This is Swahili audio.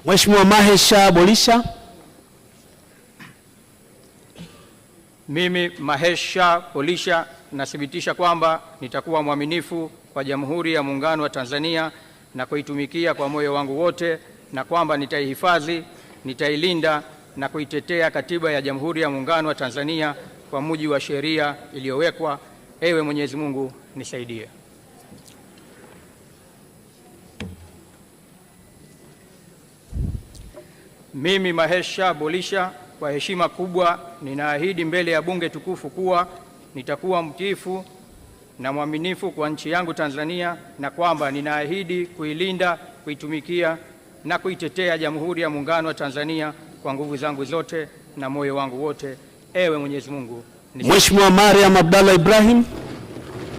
Mheshimiwa Mahesha Bolisha. Mimi Mahesha Bolisha nathibitisha kwamba nitakuwa mwaminifu kwa Jamhuri ya Muungano wa Tanzania na kuitumikia kwa moyo wangu wote, na kwamba nitaihifadhi, nitailinda na kuitetea Katiba ya Jamhuri ya Muungano wa Tanzania kwa mujibu wa sheria iliyowekwa. Ewe Mwenyezi Mungu nisaidie. Mimi Mahesha Bolisha kwa heshima kubwa ninaahidi mbele ya Bunge tukufu kuwa nitakuwa mtiifu na mwaminifu kwa nchi yangu Tanzania, na kwamba ninaahidi kuilinda, kuitumikia na kuitetea Jamhuri ya Muungano wa Tanzania kwa nguvu zangu zote na moyo wangu wote. Ewe Mwenyezi Mungu. Mheshimiwa Mariam Abdallah Ibrahim.